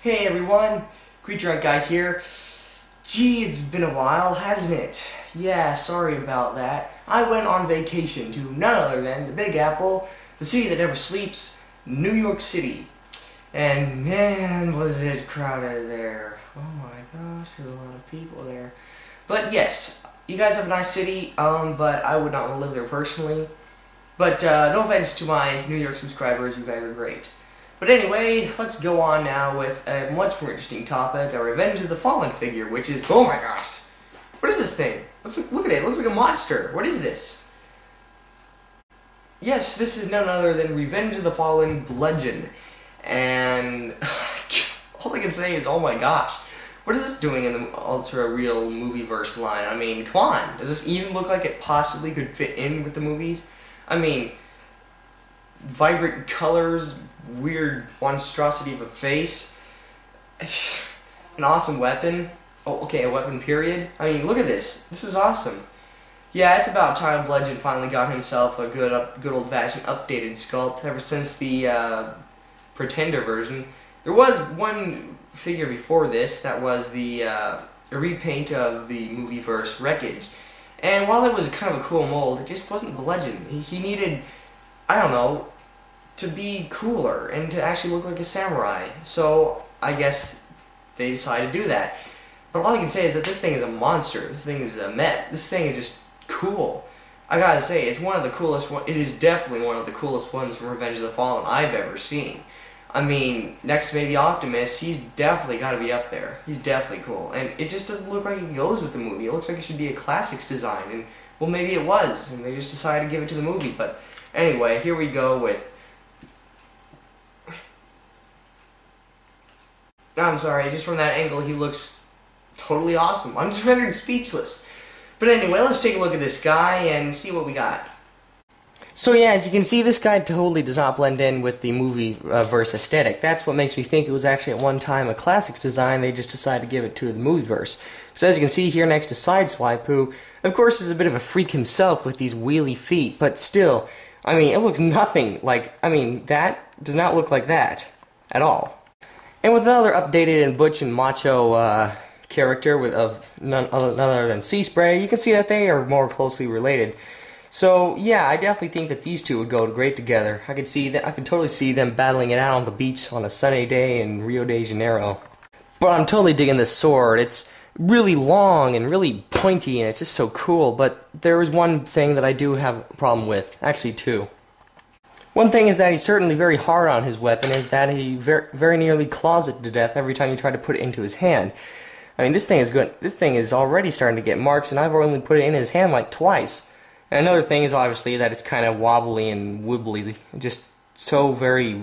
Hey everyone, Creature Hunt Guy here. Gee, it's been a while, hasn't it? Yeah, sorry about that. I went on vacation to none other than the Big Apple, the city that never sleeps, New York City. And man, was it crowded there. Oh my gosh, there's a lot of people there. But yes, you guys have a nice city, but I would not want to live there personally. But no offense to my New York subscribers, you guys are great. But anyway, let's go on now with a much more interesting topic, a Revenge of the Fallen figure, which is, oh my gosh, what is this thing? Look at it, it looks like a monster. What is this? Yes, this is none other than Revenge of the Fallen Bludgeon. And all I can say is, oh my gosh, what is this doing in the ultra-real movieverse line? I mean, come on, does this even look like it possibly could fit in with the movies? I mean, vibrant colors, weird monstrosity of a face, an awesome weapon. Oh, okay, a weapon period. I mean, look at this. This is awesome. Yeah, it's about time Bludgeon finally got himself a good old-fashioned updated sculpt. Ever since the Pretender version, there was one figure before this that was the a repaint of the movieverse Wreckage. And while it was kind of a cool mold, it just wasn't Bludgeon. He needed, I don't know, to be cooler and to actually look like a samurai. So I guess they decided to do that. But all I can say is that this thing is a monster. This thing is a mess. This thing is just cool. I gotta say, it's one of the coolest it is definitely one of the coolest ones from Revenge of the Fallen I've ever seen. I mean, next to maybe Optimus, he's definitely got to be up there. He's definitely cool. And it just doesn't look like it goes with the movie. It looks like it should be a classics design. And, well, maybe it was. And they just decided to give it to the movie. But anyway, here we go with... I'm sorry, just from that angle, he looks totally awesome. I'm just rendered speechless. But anyway, let's take a look at this guy and see what we got. So yeah, as you can see, this guy totally does not blend in with the movie verse aesthetic. That's what makes me think it was actually at one time a classics design. They just decided to give it to the movie verse. So as you can see here next to Sideswipe, who of course is a bit of a freak himself with these wheelie feet, but still, I mean, it looks nothing like, I mean, that does not look like that at all. And with another updated and butch and macho character of none other than Sea Spray, you can see that they are more closely related. So yeah, I definitely think that these two would go great together. I could totally see them battling it out on the beach on a sunny day in Rio de Janeiro. But I'm totally digging this sword. It's really long and really pointy, and it's just so cool. But there is one thing that I do have a problem with. Actually, two. One thing is that he's certainly very hard on his weapon, is that he very nearly claws it to death every time you try to put it into his hand. I mean, this thing is good. This thing is already starting to get marks, and I've only put it in his hand like twice. And another thing is obviously that it's kind of wobbly and wibbly, just so very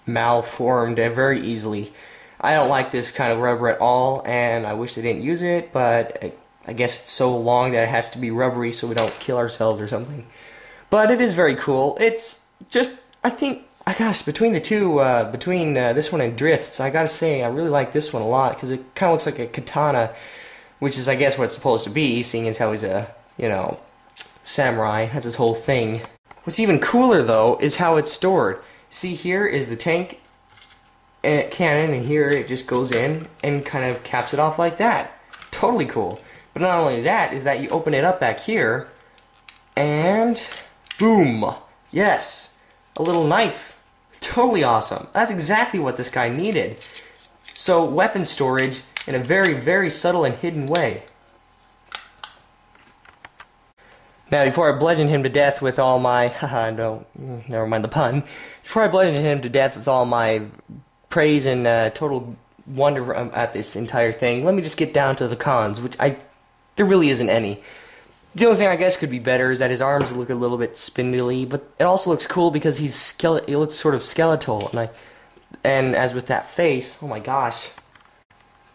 malformed very easily. I don't like this kind of rubber at all, and I wish they didn't use it, but I guess it's so long that it has to be rubbery so we don't kill ourselves or something. But it is very cool. It's just, I think, gosh, between the two, between this one and Drift's, I gotta say, I really like this one a lot, because it kind of looks like a katana, which is, I guess, what it's supposed to be, seeing as how he's a, you know, samurai. That's his whole thing. What's even cooler, though, is how it's stored. See, here is the tank cannon, and here it just goes in and kind of caps it off like that. Totally cool. But not only that, is that you open it up back here, and boom! Yes! A little knife. Totally awesome. That's exactly what this guy needed. So, weapon storage in a very, very subtle and hidden way. Now, before I bludgeon him to death with all my... haha, no, never mind the pun. Before I bludgeon him to death with all my praise and total wonder at this entire thing, let me just get down to the cons, which there really isn't any. The only thing I guess could be better is that his arms look a little bit spindly, but it also looks cool because he looks sort of skeletal, and as with that face, oh my gosh.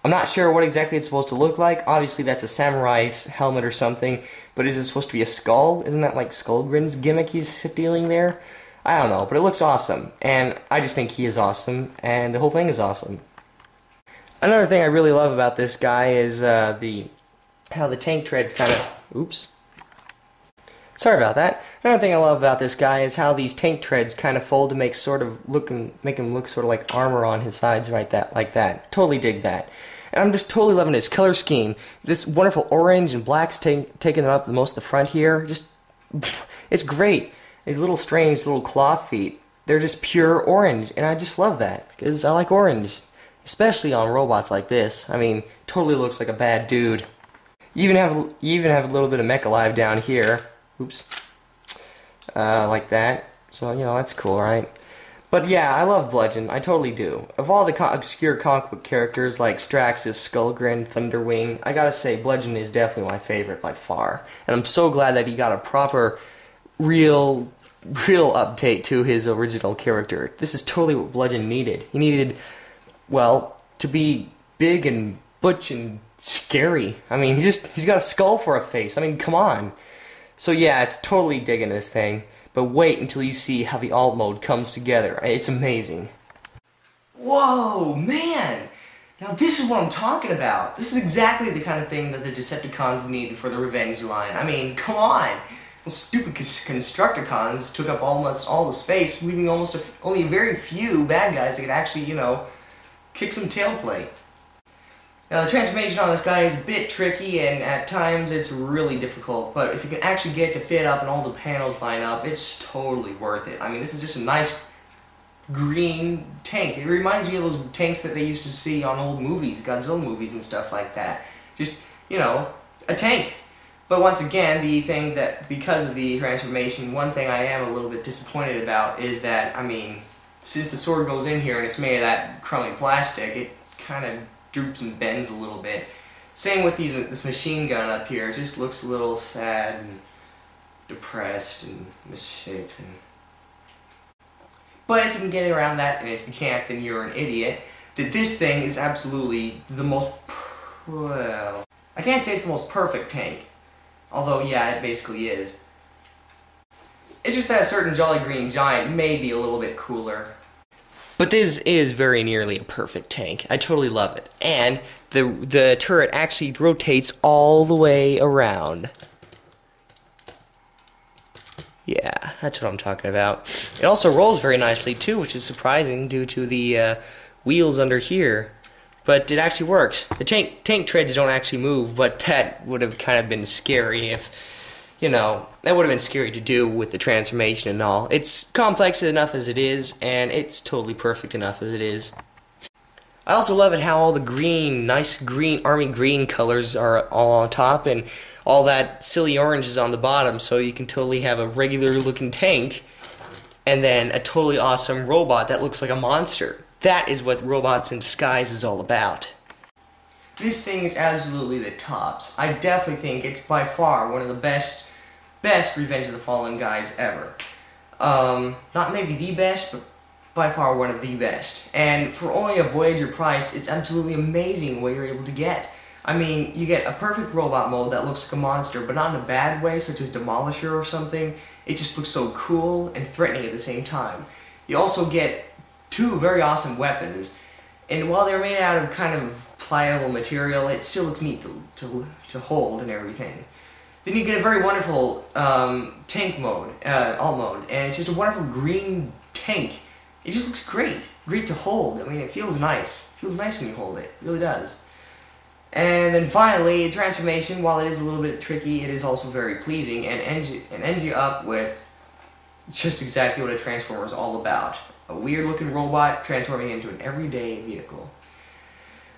I'm not sure what exactly it's supposed to look like. Obviously that's a samurai's helmet or something, but is it supposed to be a skull? Isn't that like Skullgrin's gimmick he's dealing there? I don't know, but it looks awesome, and I just think he is awesome, and the whole thing is awesome. Another thing I really love about this guy is how the tank treads kind of... oops. Sorry about that. Another thing I love about this guy is how these tank treads kind of fold to make him look sort of like armor on his sides like that. Totally dig that. And I'm just totally loving his color scheme. This wonderful orange and black's taking up the most of the front here. Just, it's great. These little strange little claw feet, they're just pure orange, and I just love that because I like orange, especially on robots like this. I mean, totally looks like a bad dude. You even have a little bit of mecha live down here. Oops. Like that. So, you know, that's cool, right? But yeah, I love Bludgeon. I totally do. Of all the obscure comic book characters like Straxus, Skullgrin, Thunderwing, I gotta say Bludgeon is definitely my favorite by far. And I'm so glad that he got a proper, real update to his original character. This is totally what Bludgeon needed. He needed, well, to be big and butch and scary. I mean, he's got a skull for a face. I mean, come on. So yeah, it's totally digging this thing, but wait until you see how the alt mode comes together. It's amazing. Whoa, man! Now this is what I'm talking about. This is exactly the kind of thing that the Decepticons needed for the Revenge line. I mean, come on! Those stupid Constructicons took up almost all the space, leaving only very few bad guys that could actually, you know, kick some tailplay. Now the transformation on this guy is a bit tricky, and at times it's really difficult, but if you can actually get it to fit up and all the panels line up, it's totally worth it. I mean, this is just a nice green tank. It reminds me of those tanks that they used to see on old movies, Godzilla movies and stuff like that. Just, you know, a tank. But once again, the thing that, because of the transformation, one thing I am a little bit disappointed about is that, I mean, since the sword goes in here and it's made of that crummy plastic, it kind of droops and bends a little bit. Same with this machine gun up here. It just looks a little sad and depressed and misshaped. But if you can get around that, and if you can't, then you're an idiot. That this thing is absolutely the most, well, I can't say it's the most perfect tank. Although, yeah, it basically is. It's just that a certain Jolly Green Giant may be a little bit cooler. But this is very nearly a perfect tank. I totally love it. And the turret actually rotates all the way around. Yeah, that's what I'm talking about. It also rolls very nicely too, which is surprising due to the wheels under here. But it actually works. The tank treads don't actually move, but that would have kind of been scary if, you know, that would have been scary to do with the transformation and all. It's complex enough as it is, and it's totally perfect enough as it is. I also love it how all the green, nice green, army green colors are all on top, and all that silly orange is on the bottom, so you can totally have a regular looking tank, and then a totally awesome robot that looks like a monster. That is what Robots in Disguise is all about. This thing is absolutely the tops. I definitely think it's by far one of the best Revenge of the Fallen guys ever. Not maybe the best, but by far one of the best. And for only a Voyager price, it's absolutely amazing what you're able to get. I mean, you get a perfect robot mode that looks like a monster, but not in a bad way, such as Demolisher or something. It just looks so cool and threatening at the same time. You also get two very awesome weapons, and while they're made out of kind of pliable material, it still looks neat to hold and everything. Then you get a very wonderful tank mode, alt mode, and it's just a wonderful green tank. It just looks great. Great to hold. I mean, it feels nice. It feels nice when you hold it. It really does. And then finally, transformation, while it is a little bit tricky, it is also very pleasing and ends you up with just exactly what a Transformer is all about. A weird-looking robot transforming into an everyday vehicle.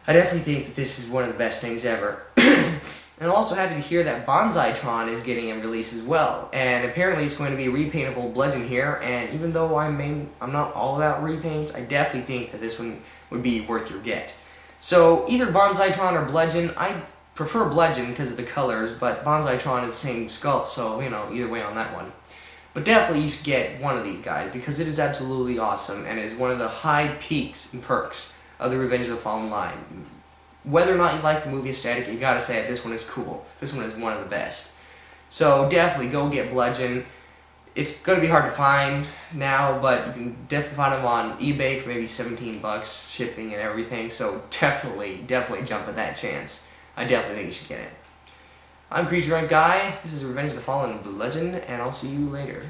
I definitely think that this is one of the best things ever. And I'm also happy to hear that Bonsai-tron is getting a release as well. And apparently it's going to be a repaint of old Bludgeon here, and even though I'm not all about repaints, I definitely think that this one would be worth your get. So either Bonsai-tron or Bludgeon. I prefer Bludgeon because of the colors, but Bonsai-tron is the same sculpt, so, you know, either way on that one. But definitely you should get one of these guys, because it is absolutely awesome, and is one of the high peaks and perks of the Revenge of the Fallen line. Whether or not you like the movie aesthetic, you gotta say it, this one is cool. This one is one of the best. So definitely go get Bludgeon. It's gonna be hard to find now, but you can definitely find them on eBay for maybe 17 bucks, shipping and everything, so definitely jump at that chance. I definitely think you should get it. I'm Creature Hunt Guy. This is Revenge of the Fallen Bludgeon, and I'll see you later.